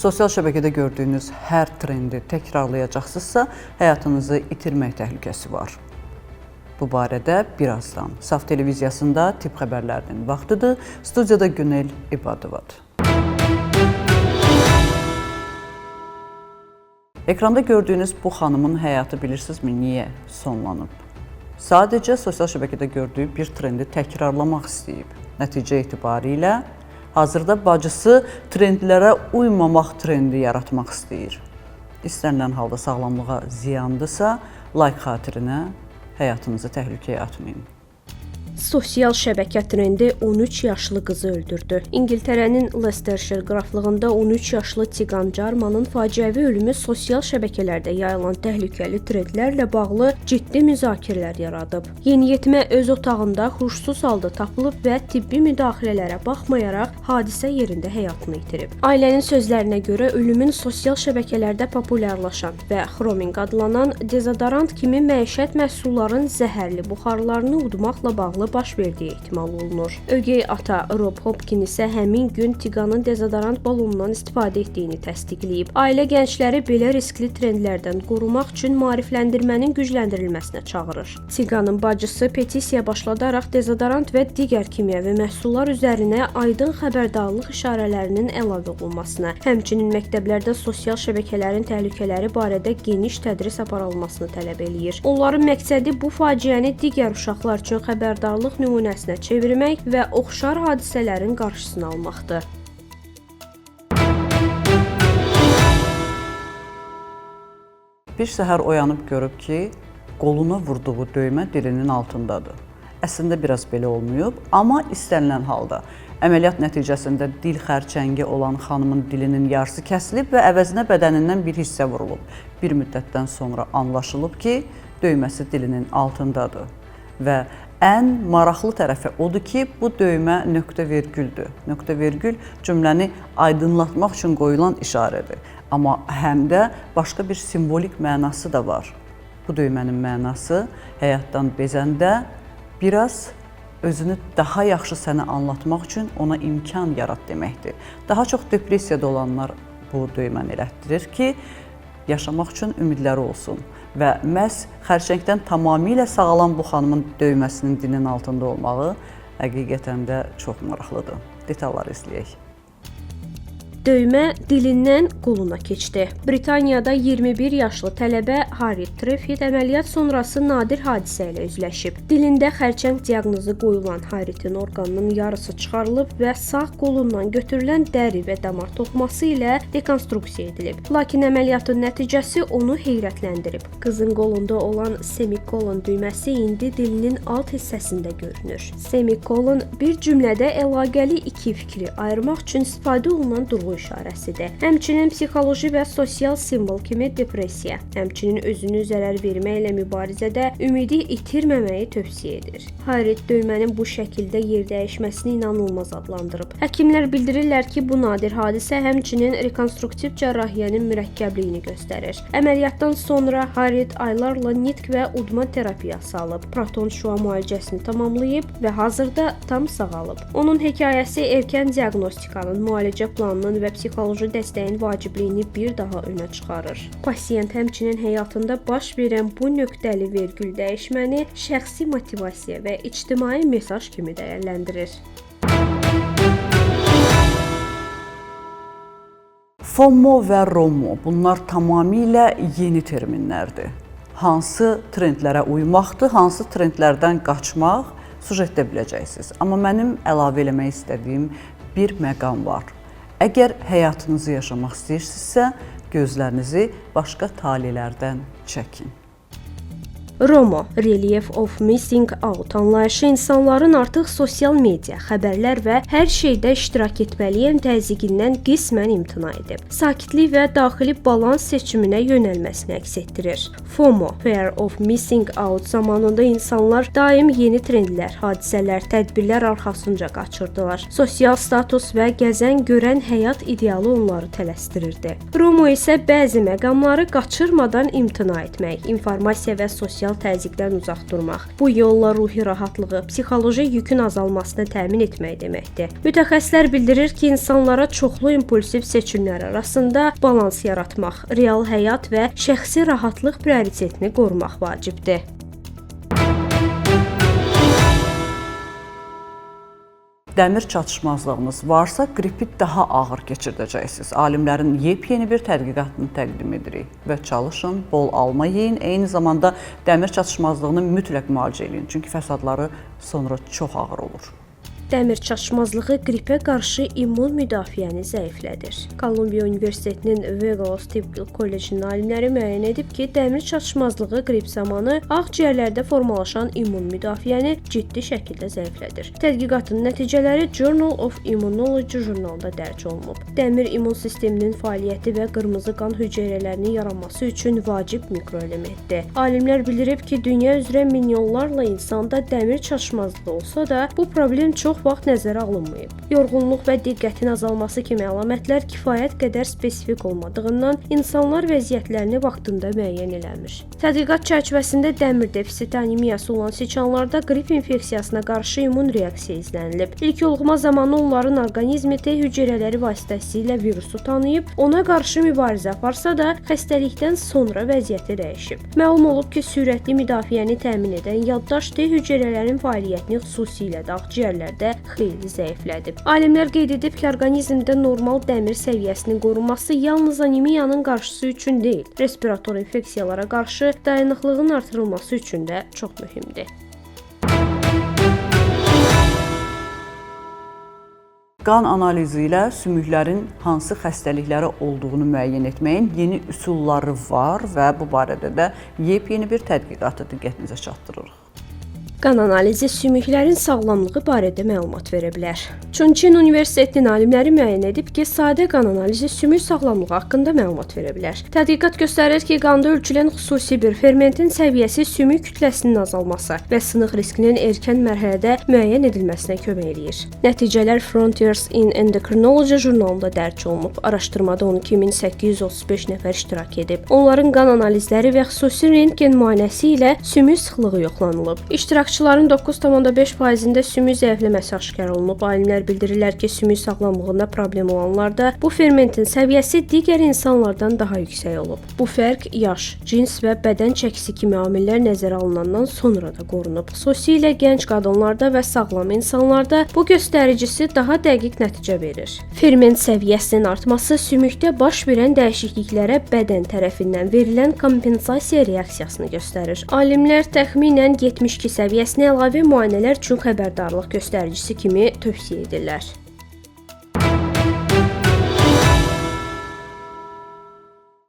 Sosial şəbəkədə gördüyünüz hər trendi təkrarlayacaqsınızsa, həyatınızı itirmək təhlükəsi var. Bu barədə birazdan Saf televiziyasında Tibb xəbərlərinin vaxtıdır. Studiyada Günel İbadovadır. Ekranda gördüyünüz bu xanımın həyatı bilirsinizmi niyə sonlanıb? Sadəcə sosial şəbəkədə gördüyü bir trendi təkrarlamaq istəyib. Nəticə etibarilə hazırda bacısı trendlərə uymamaq trendi yaratmaq istəyir. İstənilən halda sağlamlığa ziyandısa, like xatirinə həyatınızı təhlükəyə atmayın. Sosial şəbəkə trendi 13 yaşlı qızı öldürdü. İngiltərənin Leicestershire qraflığında 13 yaşlı Tigan Jarmanın faciəvi ölümü sosial şəbəkələrdə yayılan təhlükəli trendlərlə bağlı ciddi müzakirələr yaradıb. Yeniyetmə öz otağında huşsuz halda tapılıb və tibbi müdaxilələrə baxmayaraq hadisə yerində həyatını itirib. Ailənin sözlərinə görə ölümün sosial şəbəkələrdə populyarlaşan və xroming adlanan dezodorant kimi məişət məhsulların zəhərli buxarlarını udmaqla bağlı baş verdiyi ehtimal olunur. Ögey ata Rob Hopkin isə həmin gün Tiganın dezodorant balonundan istifadə etdiyini təsdiqləyib. Ailə gəncləri belə riskli trendlərdən qorumaq üçün maarifləndirmənin gücləndirilməsinə çağırır. Tiganın bacısı petisiya başladaraq dezodorant və digər kimyəvi məhsullar üzərinə aydın xəbərdarlıq işarələrinin əlavə olunmasını, həmçinin məktəblərdə sosial şəbəkələrin təhlükələri barədə geniş tədris aparılmasını tələb eləyir. Onların məqsədi bu faciəni digər uşaqlar üçün xəbərdarlıq nümunəsinə çevirmək və oxşar hadisələrin qarşısını almaqdır. Bir səhər oyanıb görüb ki, qoluna vurduğu döymə dilinin altındadır. Əslində biraz belə olmayıb, amma istənilən halda. Əməliyyat nəticəsində dil xərçəngi olan xanımın dilinin yarısı kəsilib və əvəzinə bədənindən bir hissə vurulub. Bir müddətdən sonra anlaşılıb ki, döyməsi dilinin altındadır. Və ən maraqlı tərəfi odur ki, bu döymə nöqtə vergüldür. Nöqtə vergül cümləni aydınlatmaq üçün qoyulan işarədir. Amma həm də başqa bir simvolik mənası da var. Bu döymənin mənası həyatdan bezəndə biraz özünü daha yaxşı sənə anlatmaq üçün ona imkan yarat deməkdir. Daha çox depressiyada olanlar bu döyməni elətdirir ki, yaşamaq üçün ümidləri olsun. Və məhz xərçəngdən tamamilə sağalan bu xanımın döyməsinin dilinin altında olmağı həqiqətən də çox maraqlıdır. Detalları izləyək. Döymə dilindən qoluna keçdi. Britaniyada 21 yaşlı tələbə Harriet Treffid əməliyyat sonrası nadir hadisə ilə üzləşib. Dilində xərçəng diaqnozu qoyulan Harriet'in orqanının yarısı çıxarılıb və sağ qolundan götürülən dəri və damar toxuması ilə rekonstruksiya edilib. Lakin əməliyyatın nəticəsi onu heyrətləndirib. Qızın qolunda olan semikolon düyməsi indi dilinin alt hissəsində görünür. Semikolon bir cümlədə əlaqəli iki fikri ayırmaq üçün istifadə olunan durğu işarəsidir. Həmçinin psixoloji və sosial simvol kimi depressiya, həmçinin özünü zərər verməklə mübarizədə ümidi itirməməyi tövsiyə edir. Harriet döymənin bu şəkildə yer dəyişməsini inanılmaz adlandırıb. Həkimlər bildirirlər ki, bu nadir hadisə həmçinin rekonstruktiv cərrahiyyənin mürəkkəbliyini göstərir. Əməliyyatdan sonra Harriet aylarla nitq və udma terapiyası alıb. Proton şua müalicəsini tamamlayıb və hazırda tam sağalıb. Onun hekayəsi erkən diaqnostikanın, müalicə planının və psixoloji dəstəyin vacibliyini bir daha önə çıxarır. Pasiyent həmçinin həyatında baş verən bu nöqtəli vergül dəyişməni şəxsi motivasiya və ictimai mesaj kimi dəyərləndirir. FOMO və ROMO bunlar tamamilə yeni terminlərdir. Hansı trendlərə uymaqdır, hansı trendlərdən qaçmaq sujetdə biləcəksiniz. Amma mənim əlavə eləmək istədiyim bir məqam var. Əgər həyatınızı yaşamaq istəyirsinizsə, gözlərinizi başqa talelərdən çəkin. ROMO, Relief of Missing Out anlayışı insanların artıq sosial media, xəbərlər və hər şeydə iştirak etməliyəm təzyiqindən qismən imtina edib. Sakitlik və daxili balans seçiminə yönəlməsini əks etdirir. FOMO, Fear of Missing Out zamanında insanlar daim yeni trendlər, hadisələr, tədbirlər arxasınca qaçırdılar. Sosial status və gəzən görən həyat idealı onları tələsdirirdi. ROMO isə bəzi məqamları qaçırmadan imtina etmək, informasiya və sosial sosial təzyiqdən uzaq durmaq. Bu yolla ruhi rahatlığı, psixoloji yükün azalmasını təmin etmək deməkdir. Mütəxəssislər bildirir ki, insanlara çoxlu impulsiv seçimlər arasında balans yaratmaq, real həyat və şəxsi rahatlıq prioritetini qorumaq vacibdir. Dəmir çatışmazlığınız varsa, qripi daha ağır keçirdəcəksiniz. Alimlərin yepyeni bir tədqiqatını təqdim edirik və çalışın, bol alma yeyin, eyni zamanda dəmir çatışmazlığını mütləq müalicə edin, çünki fəsadları sonra çox ağır olur. Dəmir çatışmazlığı qripə qarşı immun müdafiəni zəiflədir. Kolumbiya Universitetinin Vegalos Tibb Kollecinin alimləri müəyyən edib ki, dəmir çatışmazlığı qrip zamanı ağciyərlərdə formalaşan immun müdafiəni ciddi şəkildə zəiflədir. Tədqiqatın nəticələri Journal of Immunology jurnalında dərc olunub. Dəmir immun sisteminin fəaliyyəti və qırmızı qan hüceyrələrinin yaranması üçün vacib mikroelementdir. Alimlər bildirib ki, dünya üzrə milyonlarla insanda dəmir çatışmazlığı olsa da, bu problem çox vaxt nəzərə alınmayıb. Yorğunluq və diqqətin azalması kimi əlamətlər kifayət qədər spesifik olmadığından insanlar vəziyyətlərini vaxtında müəyyən eləmir. Tədqiqat çərçivəsində dəmir defisiti anemiyası olan siçanlarda qrip infeksiyasına qarşı immun reaksiya izlənilib. İlk yoluxma zamanı onların orqanizmi T hüceyrələri vasitəsilə virusu tanıyıb, ona qarşı mübarizə aparsa da, xəstəlikdən sonra vəziyyəti dəyişib. Məlum olub ki, sürətli müdafiəni təmin edən yaddaş T hüceyrələrin fəaliyyətini xüsusilə də ağciyərlərdə xeyli zəiflədib. Alimlər qeyd edib ki, orqanizmdə normal dəmir səviyyəsinin qorunması yalnız anemiyanın qarşısı üçün deyil, respirator infeksiyalara qarşı dayanıqlığın artırılması üçün də çox mühümdür. Qan analizi ilə sümüklərin hansı xəstəlikləri olduğunu müəyyən etməyin yeni üsulları var və bu barədə də yepyeni bir tədqiqatı diqqətinizə çatdırırıq. Qan analizi sümüklərin sağlamlığı barədə məlumat verə bilər. Chongqing Universitetinin alimləri müəyyən edib ki, sadə qan analizi sümük sağlamlığı haqqında məlumat verə bilər. Tədqiqat göstərir ki, qanda ölçülən xüsusi bir fermentin səviyyəsi sümük kütləsinin azalması və sınıq riskinin erkən mərhələdə müəyyən edilməsinə kömək eləyir. Nəticələr Frontiers in Endocrinology jurnalında dərc olunub. Araşdırmada 12835 nəfər iştirak edib. Onların qan analizləri və xüsusi rentgen müayinəsi ilə sümük sıxlığı yoxlanılıb. İştirakçıların 9,5%-də sümük zəifləməsi aşkar olunub. Alimlər bildirirlər ki, sümük sağlamlığında problem olanlarda bu fermentin səviyyəsi digər insanlardan daha yüksək olub. Bu fərq yaş, cins və bədən çəkisi kimi amillər nəzərə alınandan sonra da qorunub. Xüsusilə gənc qadınlarda və sağlam insanlarda bu göstəricisi daha dəqiq nəticə verir. Ferment səviyyəsinin artması sümükdə baş verən dəyişikliklərə bədən tərəfindən verilən kompensasiya reaksiyasını göstərir. Alimlər təxminən 72 səviyyəsinə əlavə müayinələr üçün xəbərdarlıq göstəricisi kimi tövsiyə edirlər.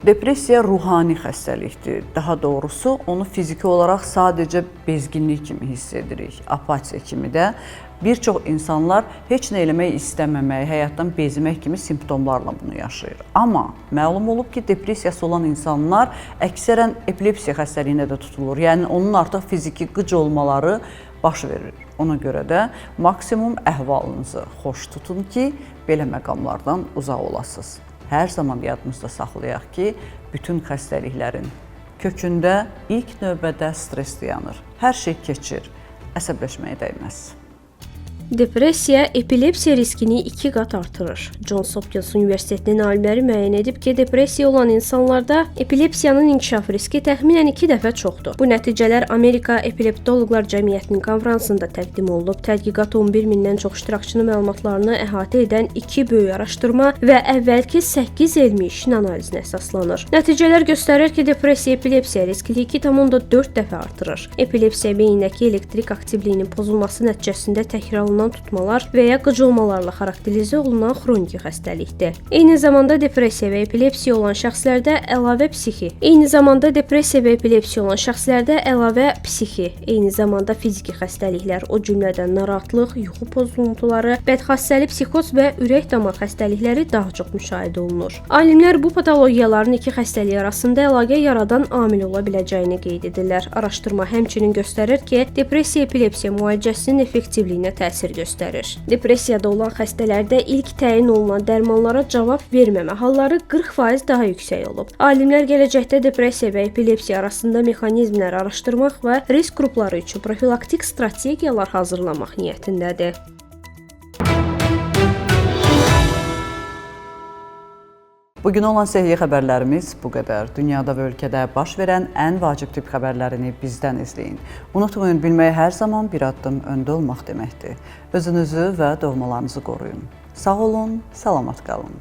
Depressiya ruhani xəstəlikdir. Daha doğrusu, onu fiziki olaraq sadəcə bezginlik kimi hiss edirik, apatiya kimi də. Bir çox insanlar heç nə eləmək istəməmək, həyatdan bezmək kimi simptomlarla bunu yaşayır. Amma məlum olub ki, depressiyası olan insanlar əksərən epilepsiya xəstəliyinə də tutulur. Yəni, onun artıq fiziki qıc olmaları baş verir. Ona görə də maksimum əhvalınızı xoş tutun ki, belə məqamlardan uzaq olasınız. Hər zaman yadımızda saxlayaq ki, bütün xəstəliklərin kökündə ilk növbədə stres dayanır. Hər şey keçir, əsəbləşməyə dəyməz. Depressiya epilepsiya riskini 2 qat artırır. Johns Hopkins Universitetinin alimləri müəyyən edib ki, depressiya olan insanlarda epilepsiyanın inkişaf riski təxminən 2 dəfə çoxdur. Bu nəticələr Amerika Epileptoloqlar Cəmiyyətinin konfransında təqdim olunub. Tədqiqat 11 mindən çox iştirakçının məlumatlarını əhatə edən 2 böyük araşdırma və əvvəlki 8 elmi işin analizinə əsaslanır. Nəticələr göstərir ki, depressiya epilepsiya riskini 2,4 dəfə artırır. Epilepsiya beyindəki elektrik aktivliyinin pozulması nəticəsində təkrarlanan tutmalar və ya qıcılmalarla xarakterizə olunan xroniki xəstəlikdir. Eyni zamanda depressiya və epilepsiya olan şəxslərdə əlavə psixi, eyni zamanda fiziki xəstəliklər, o cümlədən narahatlıq, yuxu pozuntuları, bədxassəli psixoz və ürək-damar xəstəlikləri daha çox müşahidə olunur. Alimlər bu patologiyaların iki xəstəlik arasında əlaqə yaradan amil ola biləcəyini qeyd edirlər. Araşdırma həmçinin göstərir ki, depressiya epilepsiya müalicəsinin effektivliyinə təsir təsir göstərir. Depressiyada olan xəstələrdə ilk təyin olunan dərmanlara cavab verməmə halları 40% daha yüksək olub. Alimlər gələcəkdə depressiya və epilepsiya arasında mexanizmləri araşdırmaq və risk qrupları üçün profilaktik strategiyalar hazırlamaq niyyətindədir. Bugün olan səhiyyə xəbərlərimiz bu qədər. Dünyada və ölkədə baş verən ən vacib tip xəbərlərini bizdən izləyin. Unutmayın, bilmək hər zaman bir addım öndə olmaq deməkdir. Özünüzü və doğmalarınızı qoruyun. Sağ olun, salamat qalın.